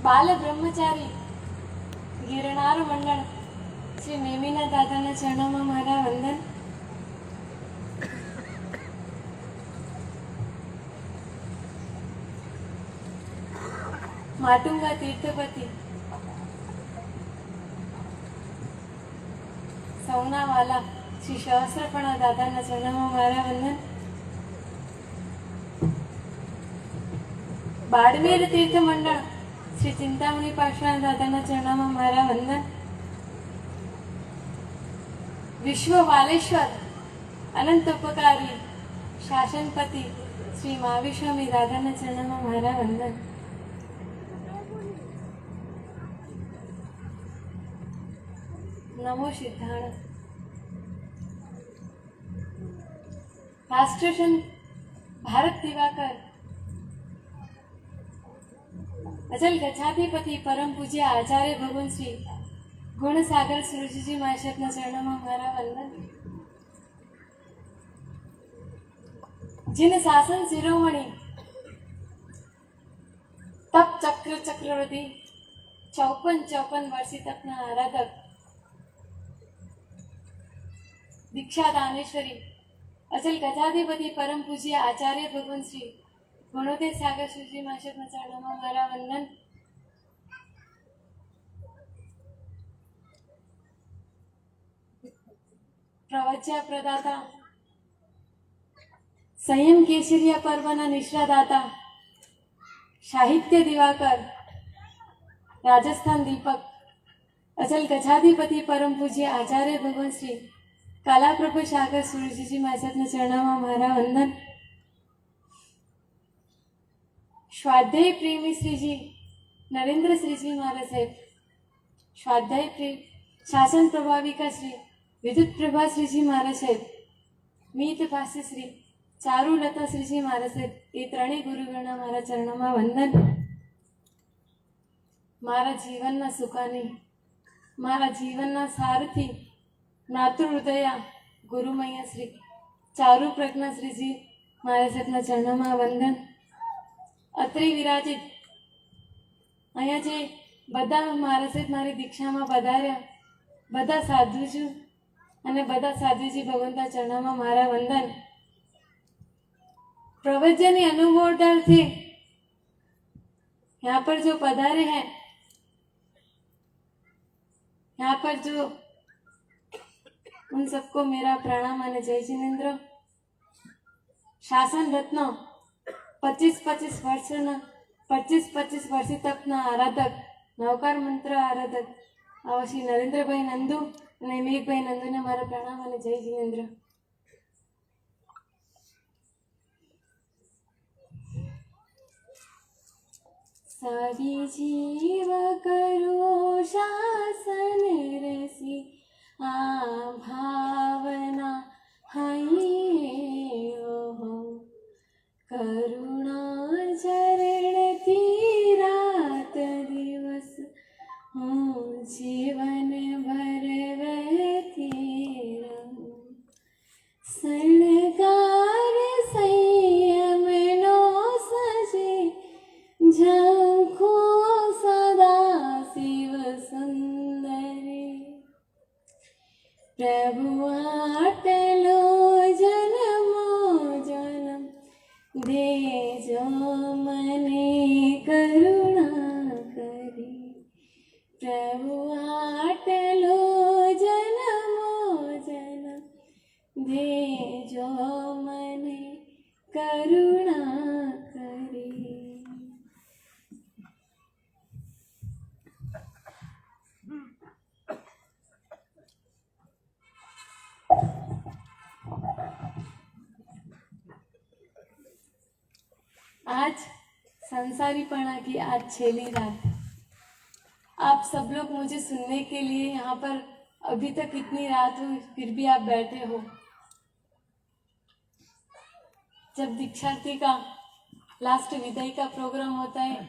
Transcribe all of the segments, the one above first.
बाल ब्रह्मचारी गिरनार मंडળ શ્રી નેમિના દાદાના ચરણોમાં મારા વંદન. માટુંગા તીર્થપતિ સૌનાવાલા શ્રી સહસ્રપણા દાદાના ચરણોમાં મારા વંદન. બાડમેર તીર્થ મંડળ શ્રી ચિંતામણી પાષાણ દાદાના ચરણોમાં મારા વંદન. विश्व वालेश्वर अनंत उपकारी शासनपति श्री महाविश्वामी दादाना चरणों मारा वंदन. नमो सिद्धार्थ. राष्ट्रसंत भारत दिवाकर अचल गच्छाधिपति परम पूज्य आचार्य भगवान श्री गुणसागर सूरजजी महाशयના ચરણોમાં મારા વંદન. जिन शासन शिरोमणि तप चक्र चक्रवर्ती 54 वर्षी तपना आराधक दीक्षा दानेश्वरी अचल गजाधिपति परम पूज्य आचार्य भगवान श्री गुणोदय सागर सूरजी महाशयના ચરણોમાં મારા વંદન. प्रवच्या प्रदाता संयम केसरिया पर्वना निश्रादाता साहित्य दिवाकर राजस्थान दीपक अचल गच्छाधिपति परम पूज्य आचार्य भगवान श्री कला प्रभु सागर सूरजीजी महाराजના ચરણોમાં મારા વંદન. स्वाध्याय प्रेमी श्रीजी नरेंद्र श्रीजी महाराज साहेब स्वाध्याय प्रेम शासन प्रभाविका श्री विद्युत प्रभा श्रीजी महाराज साहेब मीत भाष्य श्री चारुलता श्रीजी महाराज साहेब ये ત્રણેય ગુરુગણના મારા ચરણોમાં વંદન. મારા જીવનના સુકાની મારા જીવનના સારથી માતૃહૃદયા ગુરુમૈયા શ્રી ચારુ પ્રજ્ઞા શ્રીજી महाराज साहेबના ચરણોમાં વંદન. અત્રે વિરાજિત અહીંયા જે બધા महाराज साहेब મારી દીક્ષામાં પધાર્યા બધા સાધુજી અને બધા સાધુજી ભગવંતા ચરણોમાં મારા વંદન. प्रवचन अनुमोदन थे यहाँ पर जो पधारे हैं, यहाँ पर जो उन सबको मेरा प्रणाम और जय जिनेन्द्र. शासन रत्न 25 वर्ष तक ना आराधक नवकार मंत्र आराधक आवा श्री नरेंद्र भाई नंदू અને મેઘભાઈ નંદુને મારા પ્રણામ અને જય જીનેન્દ્ર. सारी जीव करो शासन रसी आ भावना हई हो करुणा चरण थी रात दिवस हूँ जीवन भर रहती रहूं. शृंगार संयम नो सजे झंखो सदा शिव सुंदरी. प्रभु आटलो जन्मो जन्म दे जो मने करुणा करी. प्रभु आटलो जन्मो जन्म दे जो मने करुणा करी. आज संसारीपना की आज 6वीं रात. आप सब लोग मुझे सुनने के लिए यहाँ पर अभी तक इतनी रात हुई फिर भी आप बैठे हो. जब दीक्षार्थी का लास्ट विदाई का प्रोग्राम होता है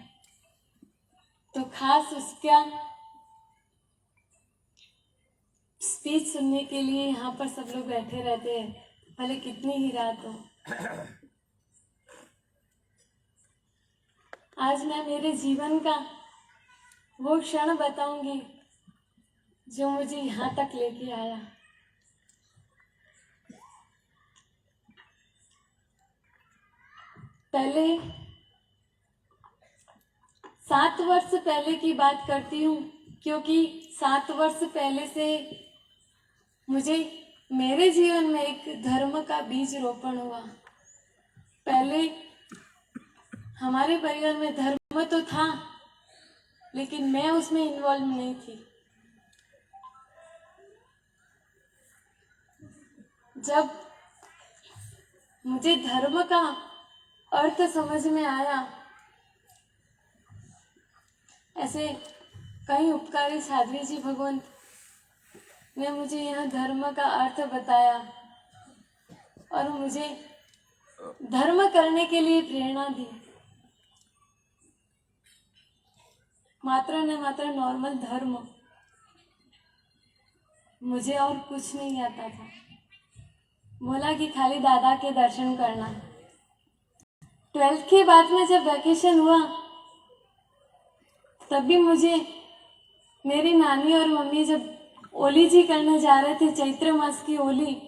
तो खास उसका स्पीच सुनने के लिए यहाँ पर सब लोग बैठे रहते हैं, भले कितनी ही रात हो. आज मैं मेरे जीवन का वो क्षण बताऊंगी जो मुझे यहाँ तक लेके आया। पहले 7 वर्ष पहले की बात करती हूँ, क्योंकि 7 वर्ष पहले से मुझे मेरे जीवन में एक धर्म का बीज रोपण हुआ। पहले हमारे परिवार में धर्म तो था, लेकिन मैं उसमें इन्वॉल्व नहीं थी। जब मुझे धर्म का अर्थ समझ में आया, ऐसे कई उपकारी साध्वी जी भगवंत ने मुझे यह धर्म का अर्थ बताया और मुझे धर्म करने के लिए प्रेरणा दी। मात्र न मात्र नॉर्मल धर्म, मुझे और कुछ नहीं आता था। बोला कि खाली दादा के दर्शन करना। 12th के बाद में जब वैकेशन हुआ, तब भी मुझे मेरी नानी और मम्मी जब ओली जी करने जा रहे थे, चैत्र मास की ओली,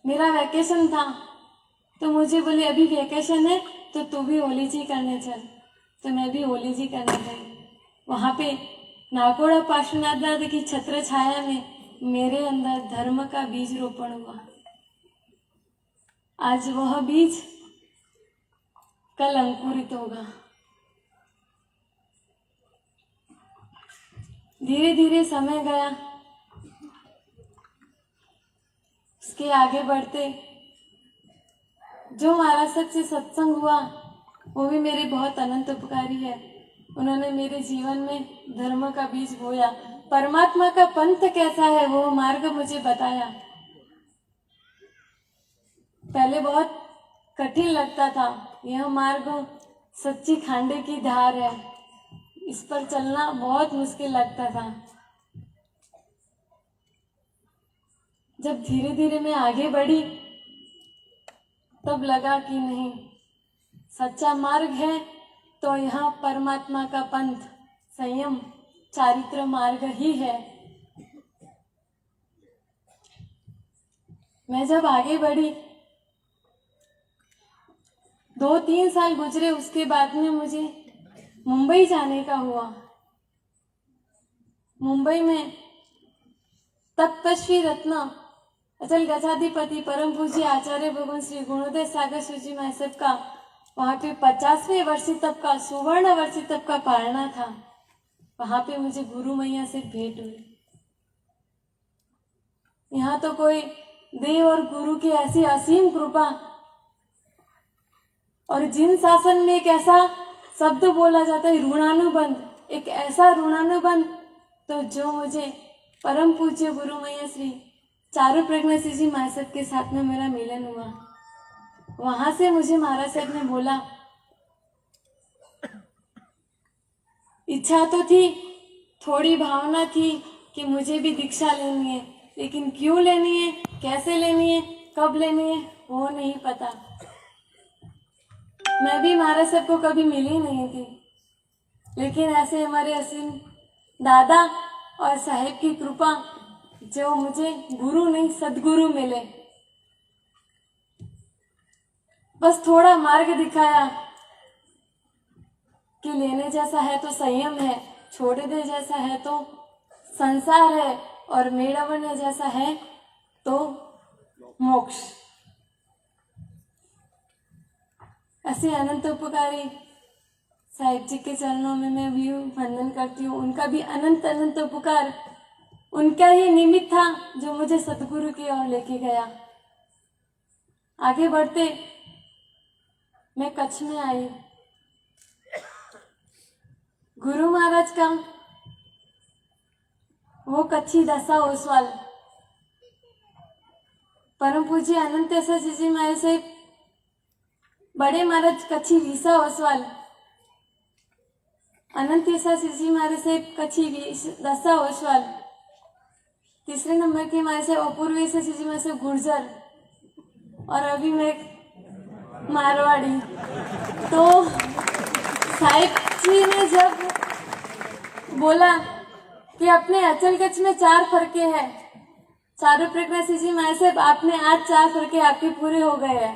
मेरा वैकेशन था, तो मुझे बोले अभी वैकेशन है तो तू भी ओली जी करने चल। तो मैं भी ओली जी करने गई। वहाँ पे नागोड़ा पार्श्वनाथ दादा की छत्र छाया में मेरे अंदर धर्म का बीज रोपण हुआ। आज वह बीज कल अंकुरित होगा। धीरे धीरे समय गया, उसके आगे बढ़ते जो महाराज साहब से सत्संग हुआ, वो भी मेरे बहुत अनंत उपकारी है। उन्होंने मेरे जीवन में धर्म का बीज बोया। परमात्मा का पंथ कैसा है वो मार्ग मुझे बताया। पहले बहुत कठिन लगता था, यह मार्ग सच्ची खांडे की धार है, इस पर चलना बहुत मुश्किल लगता था। जब धीरे धीरे मैं आगे बढ़ी, तब लगा कि नहीं, सच्चा मार्ग है तो यहाँ परमात्मा का पंथ, संयम, चारित्र मार्ग ही है। मैं जब आगे बढ़ी, 2-3 साल गुजरे, उसके बाद में मुझे मुंबई जाने का हुआ। मुंबई में तपस्वी रत्न अचल गजाधिपति परम पूज्य आचार्य भगवान श्री गुणोदय सागर सूजी महसब का वहाँ पे 50वें वर्षी तप का, सुवर्ण वर्षी तप का पालना था। वहाँ पे मुझे गुरु मैया से भेंट हुई। यहाँ तो कोई देव और गुरु की ऐसी असीम कृपा, और जिन शासन में एक ऐसा शब्द बोला जाता है ऋणानुबंध, एक ऐसा ऋणानुबंध, तो जो मुझे परम पूज्य गुरु मैया श्री चारू प्रज्ञा जी महसब के साथ में मेरा मिलन हुआ। वहां से मुझे महाराज साहब ने बोला, इच्छा तो थी, थोड़ी भावना थी कि मुझे भी दीक्षा लेनी है, लेकिन क्यों लेनी है, कैसे लेनी है, कब लेनी है, वो नहीं पता। मैं भी महाराज साहब को कभी मिली नहीं थी, लेकिन ऐसे हमारे असीम दादा और साहेब की कृपा, जो मुझे गुरु नहीं सदगुरु मिले, बस थोड़ा मार्ग दिखाया कि लेने जैसा है तो संयम है, छोड़ दे जैसा है तो संसार है, और मेड़वने जैसा है तो मोक्ष। ऐसे अनंत उपकारी साहिब जी के चरणों में मैं भी वंदन करती हूँ। उनका भी अनंत अनंत उपकार, उनका ही निमित्त था जो मुझे सतगुरु की ओर लेके गया। आगे बढ़ते मैं कच्छ में आई। गुरु महाराज का वो कच्छी दशा ओसवाल, परम पूज्य अनंत जी महाराज से बड़े महाराज कच्छी वीसा ओसवाल, अनंत जी महाराज से कच्छी दशा ओसवाल, तीसरे नंबर के महाराज से अपूर्व जी महाराज से गुर्जर, और अभी मैं मारवाड़ी। तो साहिब जी ने जब बोला कि अपने अचल कच्छ में 4 फरके हैं। चारू प्रज्ञा श्री जी माँ साहब, आपने आज 4 फरके आपके पूरे हो गए हैं।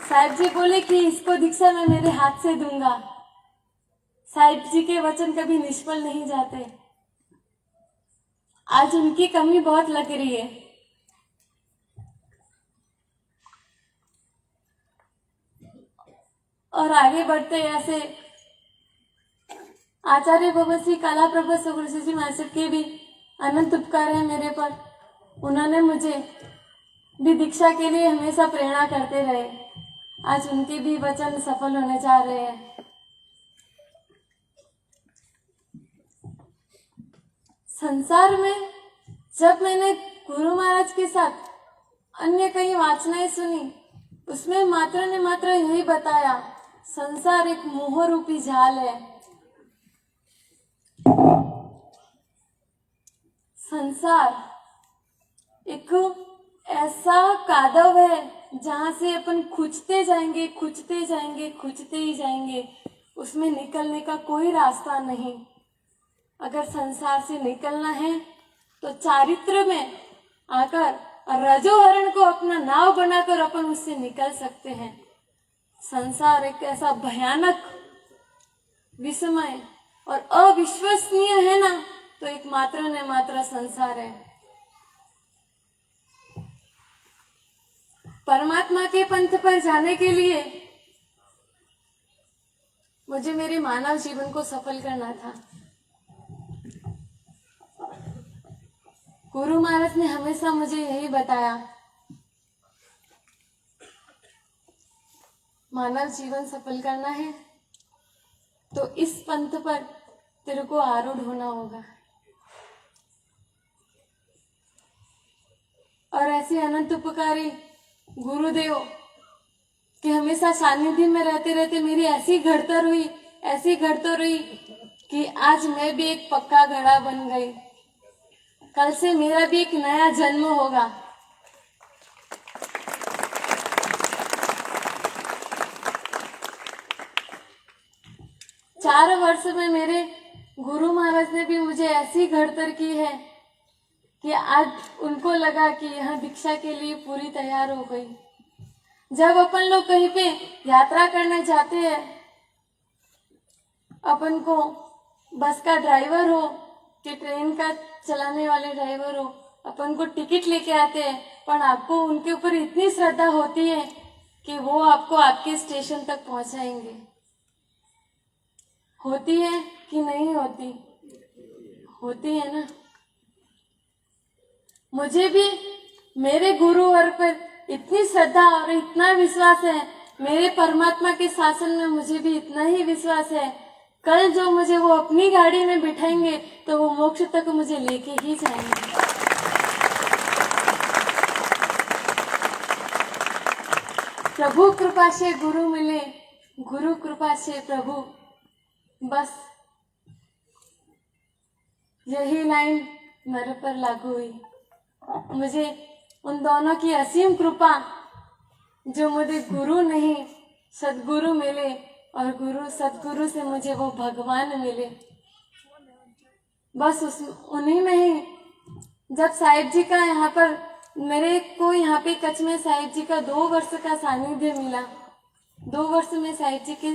साहिब जी बोले कि इसको दीक्षा मैं मेरे हाथ से दूंगा। साहिब जी के वचन कभी निष्फल नहीं जाते। आज उनकी कमी बहुत लग रही है। और आगे बढ़ते ऐसे आचार्य भगवत श्री कला प्रभु सुगुरु जी महाशय के भी अनंत उपकार है मेरे पर। उन्होंने मुझे भी दीक्षा के लिए हमेशा प्रेरणा करते रहे। आज उनके भी वचन सफल होने जा रहे हैं। संसार में जब मैंने गुरु महाराज के साथ अन्य कई वाचनाएं सुनी, उसमें मात्र ने मात्र यही बताया, संसार एक मोह रूपी जाल है। संसार एक ऐसा कादव है जहां से अपन खुजते जाएंगे, खुजते जाएंगे, खुजते ही जाएंगे। उसमें निकलने का कोई रास्ता नहीं। अगर संसार से निकलना है तो चारित्र में आकर रजोहरण को अपना नाव बनाकर अपन उससे निकल सकते हैं। संसार एक ऐसा भयानक, विस्मय और अविश्वसनीय है ना, तो एक मात्र ने मात्र संसार है। परमात्मा के पंथ पर जाने के लिए मुझे मेरे मानव जीवन को सफल करना था। गुरु महाराज ने हमेशा मुझे यही बताया, मानव जीवन सफल करना है तो इस पंथ पर तेरे को आरूढ़ होना होगा। और ऐसे अनंत उपकारी गुरुदेव कि हमेशा सानिध्य में रहते रहते मेरी ऐसी घड़तर हुई, ऐसी घड़तर हुई कि आज मैं भी एक पक्का घड़ा बन गई। कल से मेरा भी एक नया जन्म होगा। चार वर्ष में मेरे गुरु महाराज ने भी मुझे ऐसी घड़तर की है कि आज उनको लगा कि यह दीक्षा के लिए पूरी तैयार हो गई। जब अपन लोग कहीं पे यात्रा करने जाते हैं, अपन को बस का ड्राइवर हो कि ट्रेन का चलाने वाले ड्राइवर हो, अपन को टिकट लेके आते हैं, पर आपको उनके ऊपर इतनी श्रद्धा होती है कि वो आपको आपके स्टेशन तक पहुंचाएंगे। होती है कि नहीं होती? होती है ना। मुझे भी मेरे गुरुवर पर इतनी श्रद्धा और इतना विश्वास है, मेरे परमात्मा के शासन में मुझे भी इतना ही विश्वास है। कल जो मुझे वो अपनी गाड़ी में बिठाएंगे तो वो मोक्ष तक मुझे लेके ही जाएंगे। प्रभु कृपा से गुरु मिले, गुरु कृपा से प्रभु, बस यही लाइन मेरे पर लागू हुई। मुझे उन दोनों की असीम कृपा, जो मुझे गुरु नहीं सदगुरु मिले और गुरु सदगुरु से मुझे वो भगवान मिले, बस उन्हीं में ही। जब साहिब जी का यहाँ पर मेरे को यहाँ पे कच्छ में साहिब जी का 2 वर्ष का सानिध्य मिला। 2 वर्ष में साहिब जी के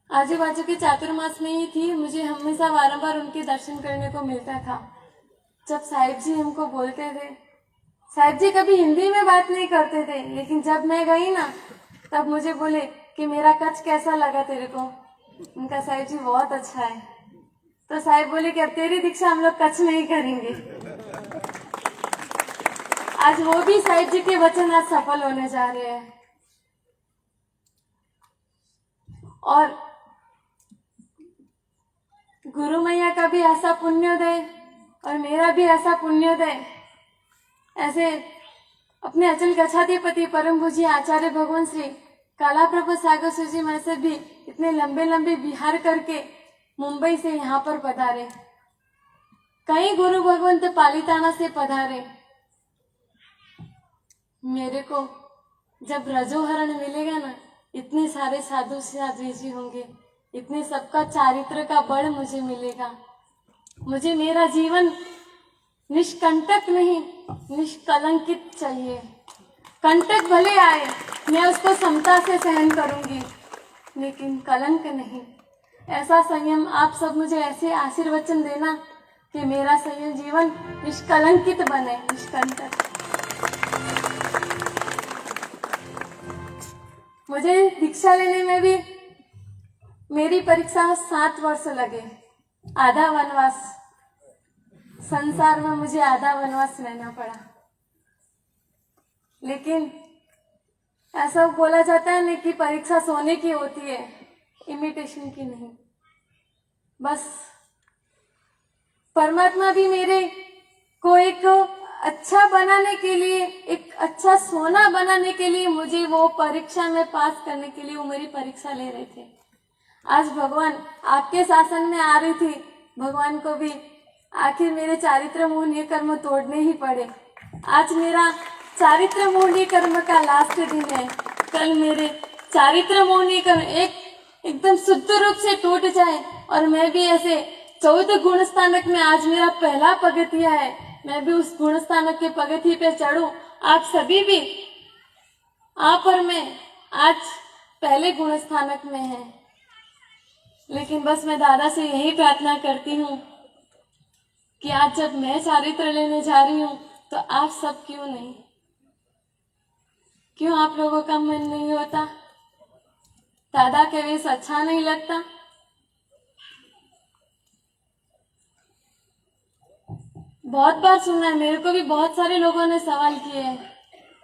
आजू बाजू के चातुर्मास में ही थी। मुझे हमेशा बारंबार उनके दर्शन करने को मिलता था। जब साहिब जी हमको बोलते थे, साहिब जी कभी हिंदी में बात नहीं करते थे, लेकिन जब मैं गई ना तब मुझे बोले कि मेरा कच्छ कैसा लगा तेरे को। उनका साहिब जी बहुत अच्छा है। तो साहिब बोले कि अब तेरी दीक्षा हम लोग कच्छ में ही करेंगे। आज वो भी साहिब जी के वचन आज सफल होने जा रहे हैं। और गुरु मैया का भी ऐसा पुण्योदय और मेरा भी ऐसा पुण्योदय, ऐसे अपने अचल गच्छाधिपति परम पूज्य आचार्य भगवान श्री काला प्रभु सागर सूजी में से भी इतने लंबे लंबे विहार करके मुंबई से यहाँ पर पधारे। कई गुरु भगवंत पालिताना से पधारे। मेरे को जब रजोहरण मिलेगा ना, इतने सारे साधु साध्वी जी होंगे, इतने सबका चारित्र का बल मुझे मिलेगा। मुझे मेरा जीवन निष्कंटक नहीं, निष्कलंकित चाहिए। कंटक भले आए, मैं उसको समता से सहन करूंगी, लेकिन कलंक नहीं। ऐसा संयम आप सब मुझे ऐसे आशीर्वचन देना कि मेरा संयम जीवन निष्कलंकित बने, निष्कंटक। मुझे दीक्षा लेने में भी मेरी परीक्षा 7 वर्ष लगे, आधा वनवास। संसार में मुझे आधा वनवास रहना पड़ा। लेकिन ऐसा बोला जाता है ना कि परीक्षा सोने की होती है, इमिटेशन की नहीं। बस परमात्मा भी मेरे को एक अच्छा बनाने के लिए, एक अच्छा सोना बनाने के लिए मुझे वो परीक्षा में पास करने के लिए वो मेरी परीक्षा ले रहे थे। आज भगवान आपके शासन में आ रही थी, भगवान को भी आखिर मेरे चारित्र मोहनीय कर्म तोड़ने ही पड़े। आज मेरा चारित्र मोहनीय कर्म का लास्ट दिन है। कल मेरे चारित्र मोहनीय कर्म एकदम शुद्ध रूप से टूट जाए और मैं भी ऐसे 14 गुण स्थानक में, आज मेरा पहला पगथिया है, मैं भी उस गुण स्थानक के पगथी पे चढ़ूं। आप सभी भी, आप और मैं आज पहले गुण स्थानक में हैं। लेकिन बस मैं दादा से यही प्रार्थना करती हूँ कि आज जब मैं चारित्र लेने जा रही हूँ तो आप सब क्यों नहीं, क्यों आप लोगों का मन नहीं होता? दादा के वेश अच्छा नहीं लगता? बहुत बार सुना है, मेरे को भी बहुत सारे लोगों ने सवाल किए हैं,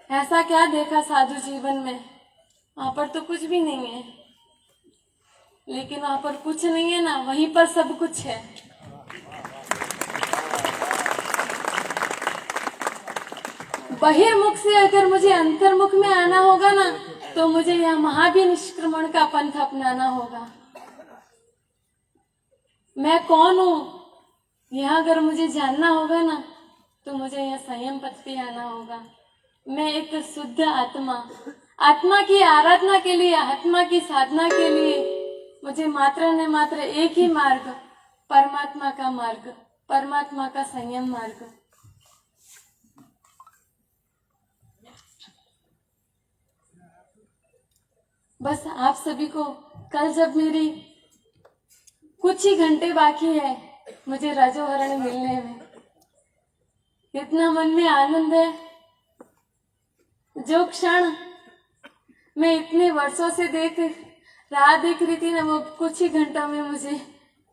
ऐसा क्या देखा साधु जीवन में, वहां पर तो कुछ भी नहीं है। लेकिन वहां पर कुछ नहीं है ना, वहीं पर सब कुछ है। बहिर्मुख से अगर मुझे अंतर्मुख में आना होगा ना, तो मुझे यह महाभी निष्क्रमण का पंथ अपनाना होगा। मैं कौन हूँ यह अगर मुझे जानना होगा ना, तो मुझे यह संयम पथ पे आना होगा। मैं एक शुद्ध आत्मा, आत्मा की आराधना के लिए, आत्मा की साधना के लिए मुझे मात्र ने मात्र एक ही मार्ग, परमात्मा का मार्ग, परमात्मा का संयम मार्ग। बस आप सभी को कल जब मेरी कुछ ही घंटे बाकी है मुझे रजोहरण मिलने में, इतना मन में आनंद है। जो क्षण मैं इतने वर्षों से राह देख रही थी ना, वो कुछ ही घंटों में मुझे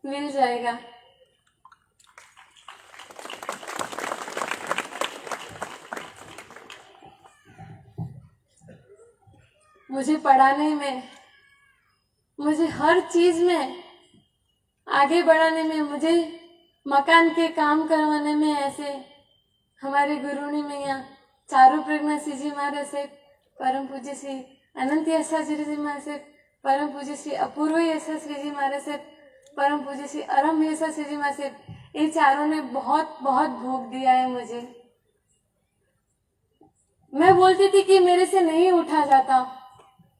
मिल जाएगा। मुझे पढ़ाने में, मुझे हर चीज में आगे बढ़ाने में, मुझे मकान के काम करवाने में, ऐसे हमारे गुरुनी मैया चारू प्रज्ञा जी महाराज से, परम पूज्य श्री अनंत यशाश्री जी महाराज से, परम पूज्य श्री अपूर्व यशाश्री जी महाराज से, परम पूज्य श्री अरम यशाश्री जी महाराज से, ये चारों ने बहुत बहुत भोग दिया है मुझे। मैं बोलती थी कि मेरे से नहीं उठा जाता,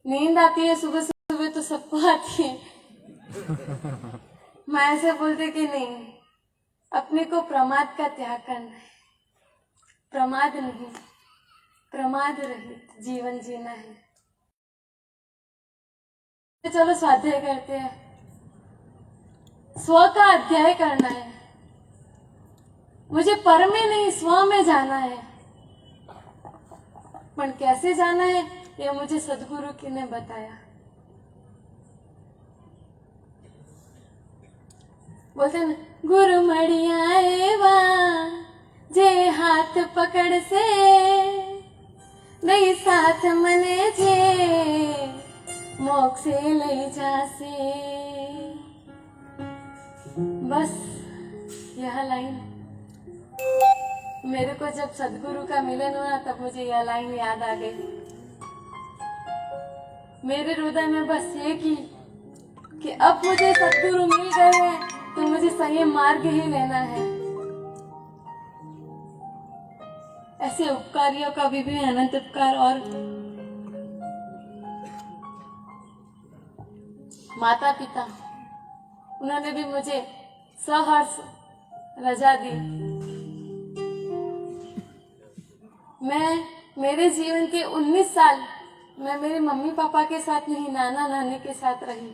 नींद आती है सुबह सुबह तो सबको आती है। मैं ऐसे बोलती कि नहीं, अपने को प्रमाद का त्याग करना है, प्रमाद नहीं, प्रमाद रहित जीवन जीना है। चलो स्वाध्याय करते हैं, स्व का अध्याय करना है। मुझे पर में नहीं स्व में जाना है, पर कैसे जाना है ये मुझे सदगुरु की ने बताया। बोलते न, गुरु मड़िया एवा जे हाथ पकड़ से नहीं साथ मने जे मोक्ष से ले जासे। बस यह लाइन मेरे को जब सदगुरु का मिलन हुआ तब मुझे यह लाइन याद आ गई। मेरे हृदय में बस ये कि अब मुझे सदगुरु मिल गए हैं तो मुझे सही मार्ग ही लेना है। ऐसे उपकारियों का भी अनंत उपकार, और माता पिता उन्होंने भी मुझे सहर्ष रजा दी। मेरे जीवन के 19 साल मैं मेरे मम्मी पापा के साथ नहीं, नाना नानी के साथ रही।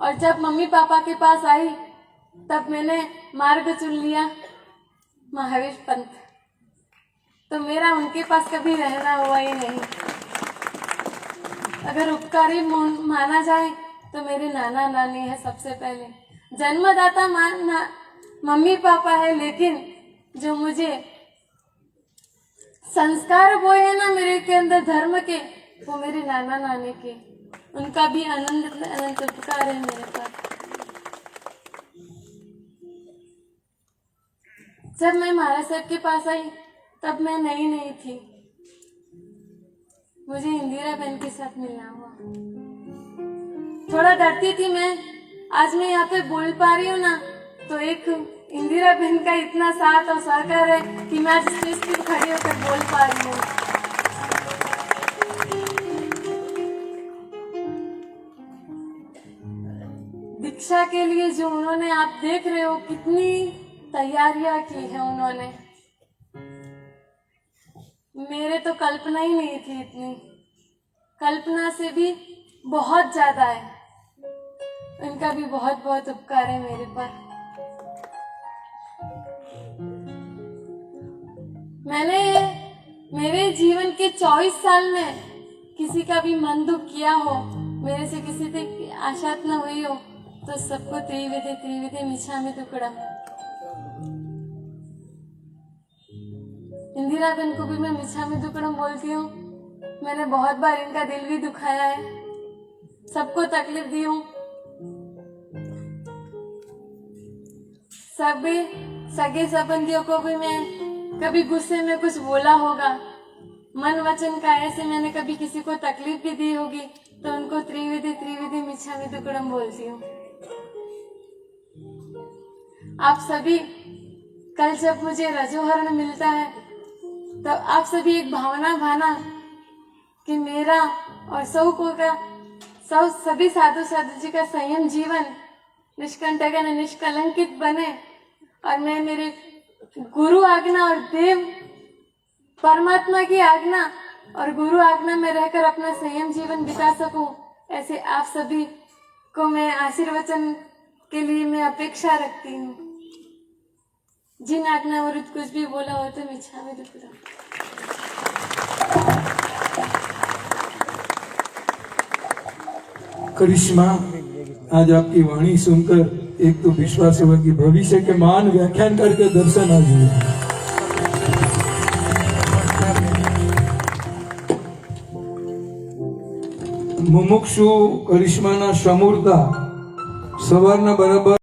और जब मम्मी पापा के पास आई तब मैंने मार्ग चुन लिया महावीर पंथ। तो मेरा उनके पास कभी रहना हुआ ही नहीं। अगर उपकारी माना जाए तो मेरे नाना नानी है सबसे पहले। जन्मदाता मम्मी पापा है, लेकिन जो मुझे संस्कार बोए है ना मेरे के अंदर धर्म के, वो मेरे नाना नानी के। उनका भी अनंत उपकार है मेरे पर। जब मैं महाराज साहब के पास आई तब मैं नई थी। मुझे इंदिरा बहन के साथ मिलना हुआ। थोड़ा डरती थी मैं। आज मैं यहाँ पे बोल पा रही हूँ ना, तो एक इंदिरा बहन का इतना साथ और सहकार है कि मैं आज स्टेज पे खड़ी होकर बोल पा रही हूँ। दीक्षा के लिए जो उन्होंने, आप देख रहे हो कितनी तैयारियां की है उन्होंने। मेरे तो कल्पना ही नहीं थी इतनी। कल्पना से भी बहुत ज्यादा है। इनका भी बहुत बहुत उपकार है मेरे पर। मैंने मेरे जीवन के 24 साल में किसी का भी मन दुख किया हो, मेरे से किसी से आशा न हुई हो, तो सबको त्रिविधे मिच्छामि दुक्कडम। इंदिरा बहन को भी मैं मिच्छामि दुक्कडम बोलती हूँ। मैंने बहुत बार इनका दिल भी दुखाया है, सबको तकलीफ दी हूँ। सभी सगे संबंधियों को भी मैं कभी गुस्से में कुछ बोला होगा, मन वचन का ऐसे मैंने कभी किसी को तकलीफ भी दी होगी, तो उनको त्रिविधे मिच्छामि दुक्कडम बोलती हूँ। आप सभी कल जब मुझे रजोहरण मिलता है तो आप सभी एक भावना भाना कि मेरा और सभी साधु साधु जी का संयम जीवन निष्कंटक निष्कलंकित बने, और मैं मेरे गुरु आज्ञा और देव परमात्मा की आज्ञा और गुरु आज्ञा में रहकर अपना संयम जीवन बिता सकूं। ऐसे आप सभी को मैं आशीर्वचन के लिए मैं अपेक्षा रखती हूँ। जिन आज्ञा विरुद्ध कुछ भी बोला हो तो मिच्छामि दुक्कडम। करिश्मा, आज आपकी वाणी सुनकर एक तो विश्वास हुआ कि भविष्य के महान व्याख्यान करके दर्शन आज हुए। मुमुक्षु करिश्माना समूर्ता सवाરના બરાબર